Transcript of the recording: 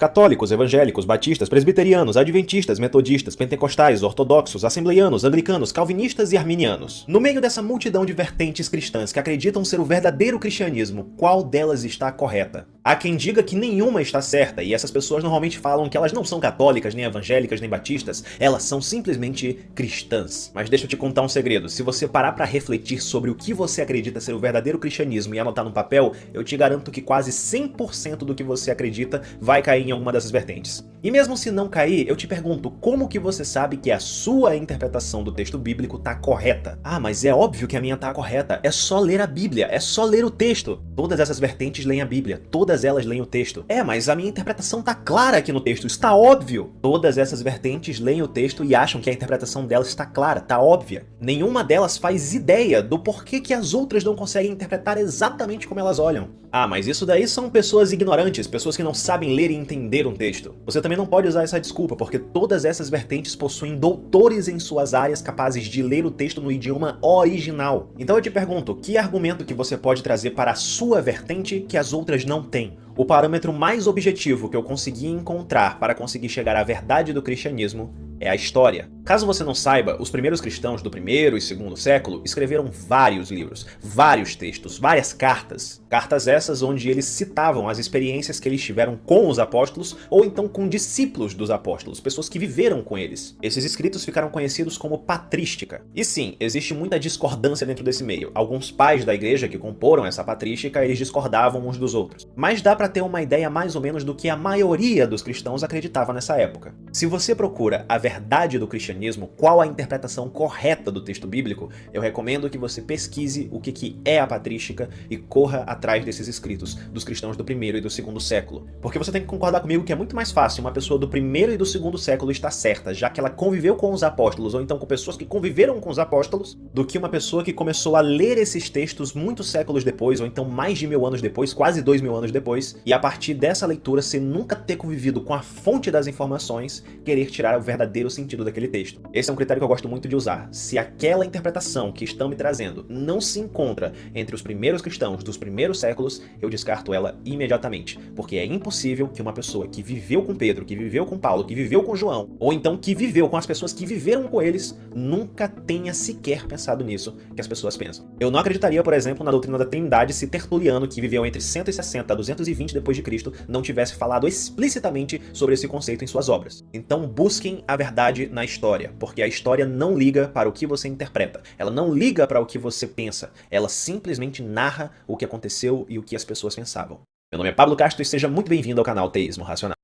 católicos, evangélicos, batistas, presbiterianos, adventistas, metodistas, pentecostais, ortodoxos, assembleianos, anglicanos, calvinistas e arminianos. No meio dessa multidão de vertentes cristãs que acreditam ser o verdadeiro cristianismo, qual delas está correta? Há quem diga que nenhuma está certa, e essas pessoas normalmente falam que elas não são católicas, nem evangélicas, nem batistas, elas são simplesmente cristãs. Mas deixa eu te contar um segredo, se você parar para refletir sobre o que você acredita ser o verdadeiro cristianismo e anotar no papel, eu te garanto que quase 100% do que você acredita vai cair em alguma dessas vertentes. E mesmo se não cair, eu te pergunto, como que você sabe que a sua interpretação do texto bíblico tá correta? Ah, mas é óbvio que a minha tá correta, é só ler a Bíblia, é só ler o texto. Todas essas vertentes leem a Bíblia, todas elas leem o texto. É, mas a minha interpretação tá clara aqui no texto, está óbvio. Todas essas vertentes leem o texto e acham que a interpretação delas está clara, tá óbvia. Nenhuma delas faz ideia do porquê que as outras não conseguem interpretar exatamente como elas olham. Ah, mas isso daí são pessoas ignorantes, pessoas que não sabem ler e entender um texto. Você também não pode usar essa desculpa, porque todas essas vertentes possuem doutores em suas áreas capazes de ler o texto no idioma original. Então eu te pergunto, que argumento que você pode trazer para a sua vertente que as outras não têm? O parâmetro mais objetivo que eu consegui encontrar para conseguir chegar à verdade do cristianismo é a história. Caso você não saiba, os primeiros cristãos do primeiro e segundo século escreveram vários livros, vários textos, várias cartas. Cartas essas onde eles citavam as experiências que eles tiveram com os apóstolos ou então com discípulos dos apóstolos, pessoas que viveram com eles. Esses escritos ficaram conhecidos como patrística. E sim, existe muita discordância dentro desse meio. Alguns pais da igreja que comporam essa patrística, eles discordavam uns dos outros. Mas dá para ter uma ideia mais ou menos do que a maioria dos cristãos acreditava nessa época. Se você procura a verdade do cristianismo, qual a interpretação correta do texto bíblico, eu recomendo que você pesquise o que é a patrística e corra atrás desses escritos dos cristãos do primeiro e do segundo século. Porque você tem que concordar comigo que é muito mais fácil uma pessoa do primeiro e do segundo século estar certa, já que ela conviveu com os apóstolos, ou então com pessoas que conviveram com os apóstolos, do que uma pessoa que começou a ler esses textos muitos séculos depois, ou então mais de 1000 anos depois, quase 2000 anos depois, e a partir dessa leitura, sem nunca ter convivido com a fonte das informações, querer tirar o verdadeiro sentido daquele texto. Esse é um critério que eu gosto muito de usar. Se aquela interpretação que estão me trazendo não se encontra entre os primeiros cristãos dos primeiros séculos, eu descarto ela imediatamente, porque é impossível que uma pessoa que viveu com Pedro, que viveu com Paulo, que viveu com João, ou então que viveu com as pessoas que viveram com eles, nunca tenha sequer pensado nisso que as pessoas pensam. Eu não acreditaria, por exemplo, na doutrina da Trindade se Tertuliano, que viveu entre 160 a 220 depois de Cristo, não tivesse falado explicitamente sobre esse conceito em suas obras. Então busquem a verdade na história, porque a história não liga para o que você interpreta, ela não liga para o que você pensa, ela simplesmente narra o que aconteceu e o que as pessoas pensavam. Meu nome é Pablo Castro e seja muito bem-vindo ao canal Teísmo Racional.